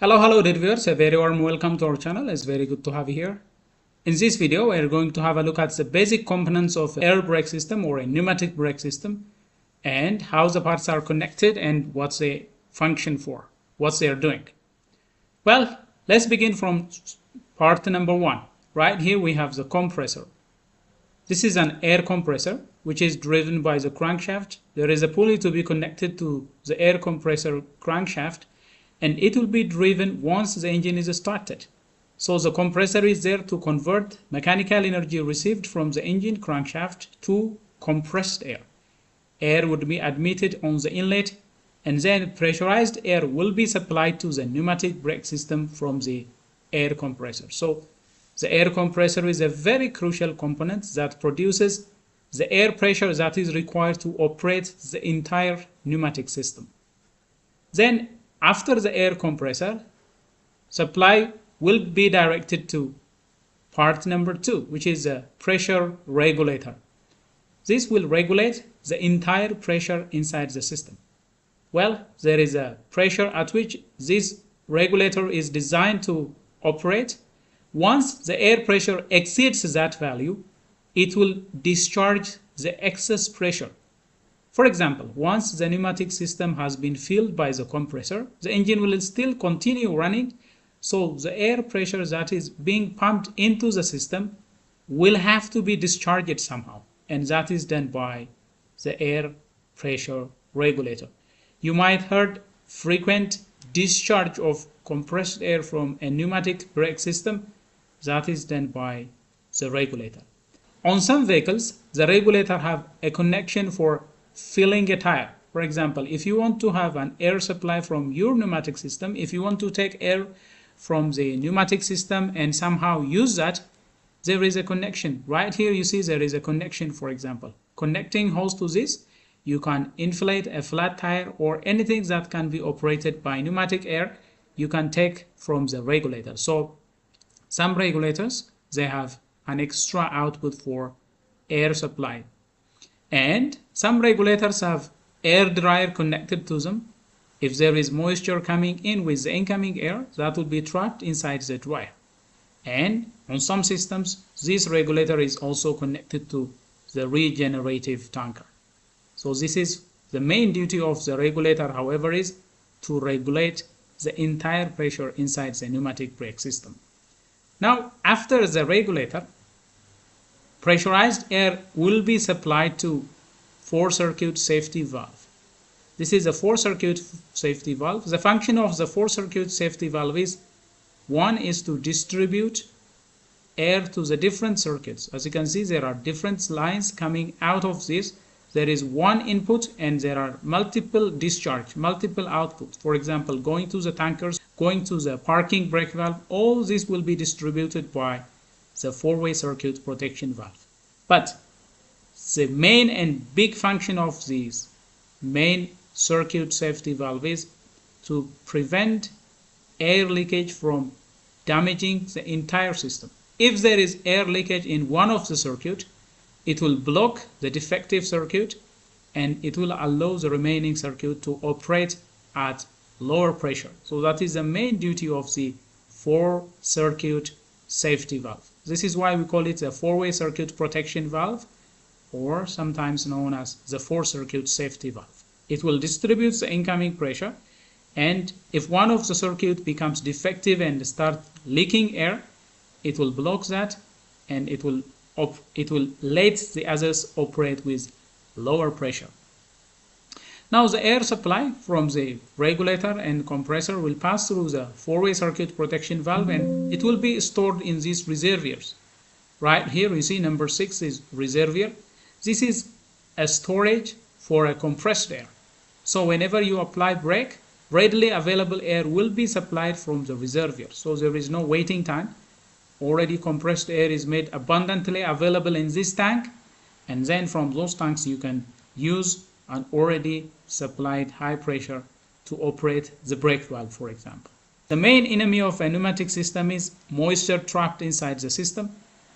Hello dear viewers, a very warm welcome to our channel. It's very good to have you here. In this video, we are going to have a look at the basic components of air brake system or a pneumatic brake system and how the parts are connected and what they function for, what they are doing. Well, let's begin from part number one. Right here we have the compressor. This is an air compressor which is driven by the crankshaft. There is a pulley to be connected to the air compressor crankshaft, and it will be driven once the engine is started. So the compressor is there to convert mechanical energy received from the engine crankshaft to compressed air. Air would be admitted on the inlet, and then pressurized air will be supplied to the pneumatic brake system from the air compressor. So the air compressor is a very crucial component that produces the air pressure that is required to operate the entire pneumatic system. Then after the air compressor, supply will be directed to part number two, which is a pressure regulator. This will regulate the entire pressure inside the system. Well, there is a pressure at which this regulator is designed to operate. Once the air pressure exceeds that value, it will discharge the excess pressure. For example, once the pneumatic system has been filled by the compressor, the engine will still continue running, so the air pressure that is being pumped into the system will have to be discharged somehow, and that is done by the air pressure regulator. You might heard frequent discharge of compressed air from a pneumatic brake system. That is done by the regulator. On some vehicles, the regulator have a connection for filling a tire. For example, if you want to have an air supply from your pneumatic system, if you want to take air from the pneumatic system and somehow use that, there is a connection. Right here you see there is a connection, for example. Connecting hose to this, you can inflate a flat tire or anything that can be operated by pneumatic air, you can take from the regulator. So some regulators, they have an extra output for air supply. And some regulators have air dryer connected to them. If there is moisture coming in with the incoming air, that will be trapped inside the dryer. And on some systems, this regulator is also connected to the regenerative tanker. So this is the main duty of the regulator, however, is to regulate the entire pressure inside the pneumatic brake system. Now, after the regulator, pressurized air will be supplied to 4-circuit safety valve. This is a 4-circuit safety valve. The function of the 4-circuit safety valve is, one is to distribute air to the different circuits. As you can see, there are different lines coming out of this. There is one input and there are multiple discharge, multiple outputs. For example, going to the tankers, going to the parking brake valve, all this will be distributed by the 4-way circuit protection valve. But the main and big function of this main circuit safety valve is to prevent air leakage from damaging the entire system. If there is air leakage in one of the circuit, it will block the defective circuit and it will allow the remaining circuit to operate at lower pressure. So that is the main duty of the 4-circuit safety valve. This is why we call it a 4-way circuit protection valve, or sometimes known as the 4-circuit safety valve. It will distribute the incoming pressure, and if one of the circuit becomes defective and start leaking air, it will block that and it will let the others operate with lower pressure. Now the air supply from the regulator and compressor will pass through the 4-way circuit protection valve and it will be stored in these reservoirs. Right here you see number 6 is reservoir. This is a storage for a compressed air. So whenever you apply brake, readily available air will be supplied from the reservoir. So there is no waiting time. Already compressed air is made abundantly available in this tank, and then from those tanks you can use an already supplied high pressure to operate the brake valve, for example. The main enemy of a pneumatic system is moisture trapped inside the system.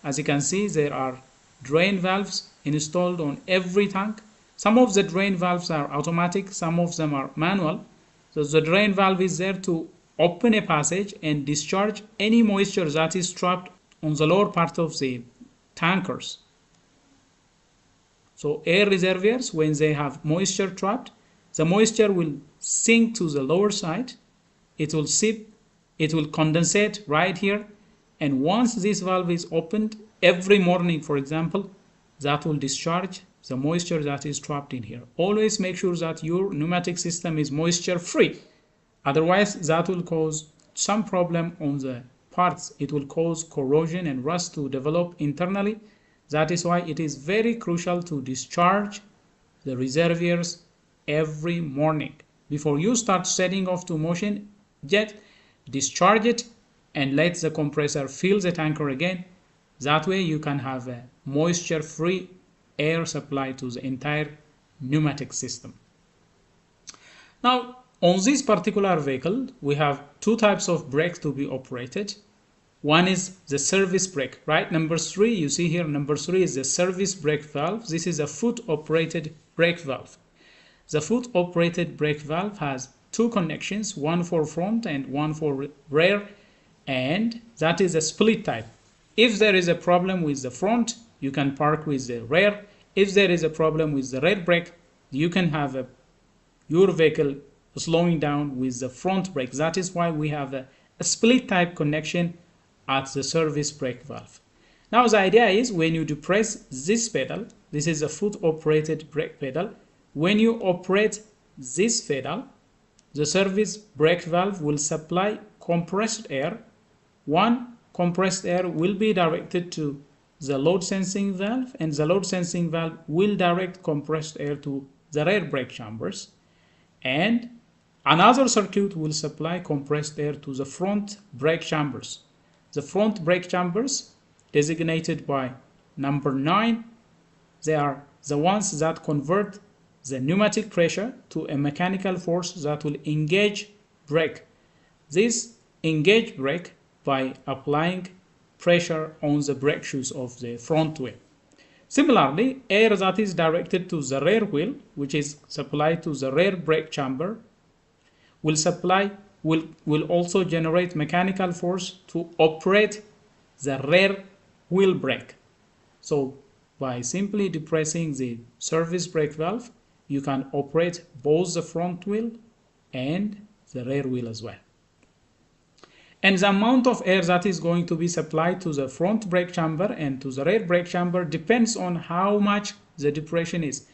As you can see, there are drain valves installed on every tank. Some of the drain valves are automatic, some of them are manual. So the drain valve is there to open a passage and discharge any moisture that is trapped on the lower part of the tankers. So air reservoirs, when they have moisture trapped, the moisture will sink to the lower side. It will sip, it will condensate right here. And once this valve is opened every morning, for example, that will discharge the moisture that is trapped in here. Always make sure that your pneumatic system is moisture free. Otherwise, that will cause some problem on the parts. It will cause corrosion and rust to develop internally. That is why it is very crucial to discharge the reservoirs every morning. Before you start setting off to motion jet, discharge it and let the compressor fill the tanker again. That way you can have a moisture-free air supply to the entire pneumatic system. Now, on this particular vehicle, we have two types of brakes to be operated. One is the service brake, right? Number 3, you see here, number 3 is the service brake valve. This is a foot-operated brake valve. The foot-operated brake valve has two connections, one for front and one for rear, and that is a split type. If there is a problem with the front, you can park with the rear. If there is a problem with the rear brake, you can have your vehicle slowing down with the front brake. That is why we have a split type connection at the service brake valve. Now the idea is when you depress this pedal, this is a foot operated brake pedal. When you operate this pedal, the service brake valve will supply compressed air. One compressed air will be directed to the load sensing valve, and the load sensing valve will direct compressed air to the rear brake chambers, and another circuit will supply compressed air to the front brake chambers. The front brake chambers, designated by number 9, they are the ones that convert the pneumatic pressure to a mechanical force that will engage brake. This engage brake by applying pressure on the brake shoes of the front wheel. Similarly, air that is directed to the rear wheel, which is supplied to the rear brake chamber, will also generate mechanical force to operate the rear wheel brake. So by simply depressing the service brake valve, you can operate both the front wheel and the rear wheel as well. And the amount of air that is going to be supplied to the front brake chamber and to the rear brake chamber depends on how much the depression is.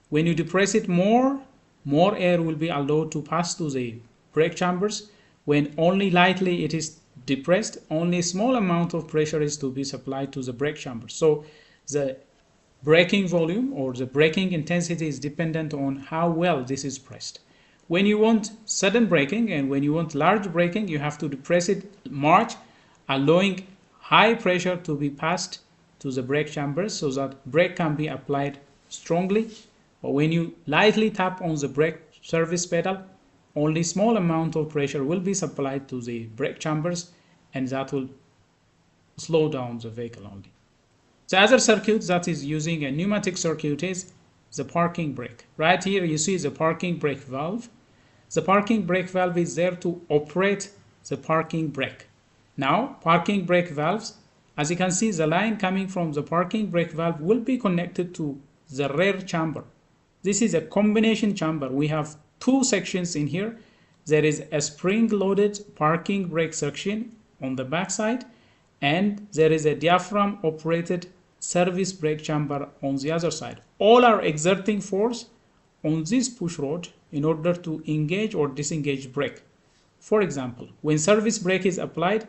When you depress it more air will be allowed to pass to the brake chambers. When only lightly it is depressed, only a small amount of pressure is to be supplied to the brake chamber. So the braking volume or the braking intensity is dependent on how well this is pressed. When you want sudden braking and when you want large braking, you have to depress it much, allowing high pressure to be passed to the brake chambers so that brake can be applied strongly. But when you lightly tap on the brake service pedal, only small amount of pressure will be supplied to the brake chambers, and that will slow down the vehicle only. The other circuit that is using a pneumatic circuit is the parking brake. Right here you see the parking brake valve. The parking brake valve is there to operate the parking brake. Now, parking brake valves, as you can see, the line coming from the parking brake valve will be connected to the rear chamber. This is a combination chamber. We have two sections in here. There is a spring-loaded parking brake section on the back side, and there is a diaphragm-operated service brake chamber on the other side. All are exerting force on this push rod in order to engage or disengage brake. For example, when service brake is applied,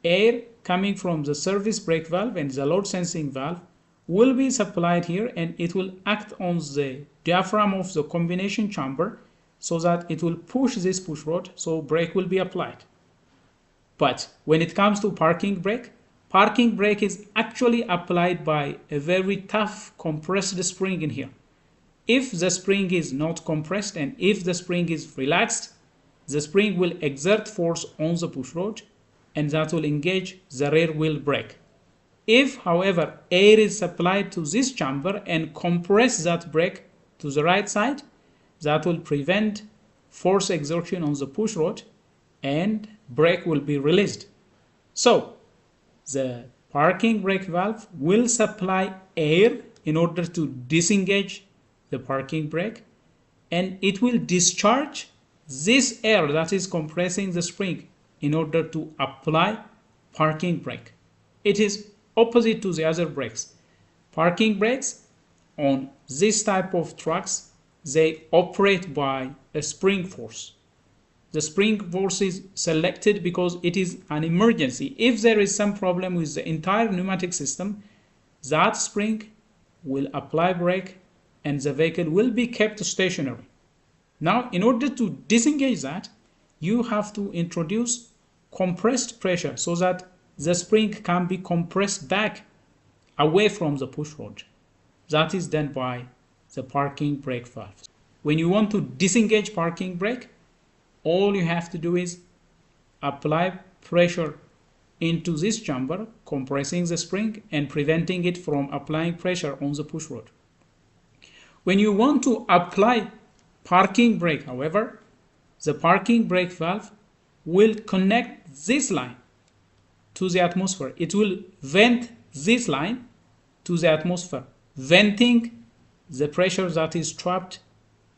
air coming from the service brake valve and the load sensing valve will be supplied here, and it will act on the diaphragm of the combination chamber so that it will push this push rod, so brake will be applied. But when it comes to parking brake is actually applied by a very tough compressed spring in here. If the spring is not compressed and if the spring is relaxed, the spring will exert force on the push rod, and that will engage the rear wheel brake. If, however, air is supplied to this chamber and compress that brake to the right side, that will prevent force exertion on the push rod, and brake will be released. So the parking brake valve will supply air in order to disengage the parking brake, and it will discharge this air that is compressing the spring in order to apply parking brake. It is opposite to the other brakes. Parking brakes on this type of trucks, they operate by a spring force. The spring force is selected because it is an emergency. If there is some problem with the entire pneumatic system, that spring will apply brake and the vehicle will be kept stationary. Now, in order to disengage that, you have to introduce compressed pressure so that the spring can be compressed back away from the push rod. That is done by the parking brake valve. When you want to disengage parking brake, all you have to do is apply pressure into this chamber, compressing the spring and preventing it from applying pressure on the push rod. When you want to apply parking brake, however, the parking brake valve will connect this line to the atmosphere. It will vent this line to the atmosphere, venting the pressure that is trapped.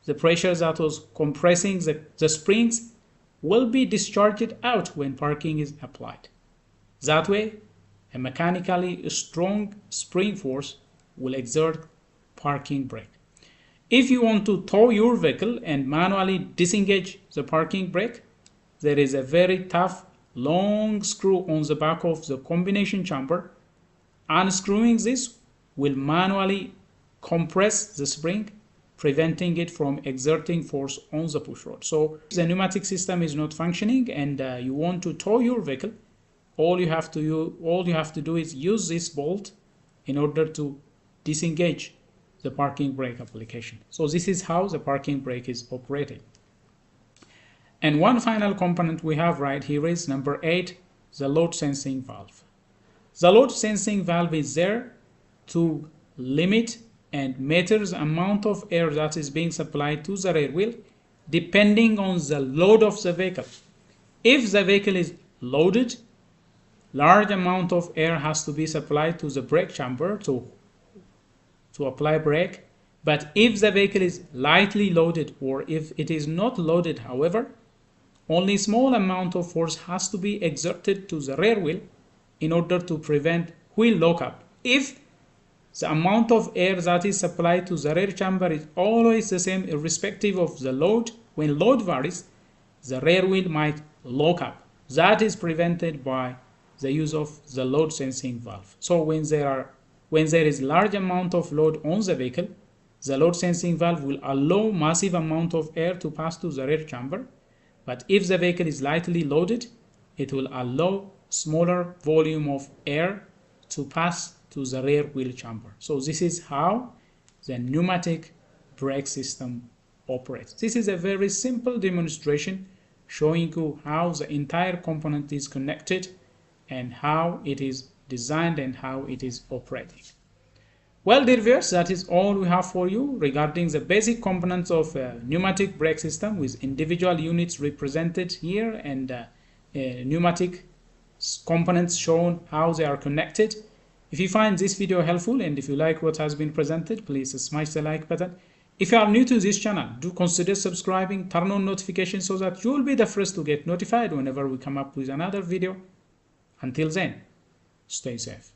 The pressure that was compressing the springs will be discharged out when parking is applied. That way, a mechanically strong spring force will exert parking brake. If you want to tow your vehicle and manually disengage the parking brake, there is a very tough long screw on the back of the combination chamber. Unscrewing this will manually compress the spring, preventing it from exerting force on the push rod. So if the pneumatic system is not functioning and you want to tow your vehicle, all you have to do is use this bolt in order to disengage the parking brake application. So this is how the parking brake is operated. And one final component we have right here is number 8, the load sensing valve. The load sensing valve is there to limit and measure the amount of air that is being supplied to the rear wheel depending on the load of the vehicle. If the vehicle is loaded, large amount of air has to be supplied to the brake chamber to apply brake. But if the vehicle is lightly loaded, or if it is not loaded, however, only small amount of force has to be exerted to the rear wheel in order to prevent wheel lockup. If the amount of air that is supplied to the rear chamber is always the same irrespective of the load, when load varies, the rear wheel might lock up. That is prevented by the use of the load sensing valve. So when there is large amount of load on the vehicle, the load sensing valve will allow massive amount of air to pass to the rear chamber. But if the vehicle is lightly loaded, it will allow smaller volume of air to pass to the rear wheel chamber. So this is how the pneumatic brake system operates. This is a very simple demonstration showing you how the entire component is connected and how it is designed and how it is operating. Well, dear viewers, that is all we have for you regarding the basic components of a pneumatic brake system with individual units represented here and pneumatic components shown how they are connected. If you find this video helpful and if you like what has been presented, please smash the like button. If you are new to this channel, do consider subscribing, turn on notifications so that you will be the first to get notified whenever we come up with another video. Until then, stay safe.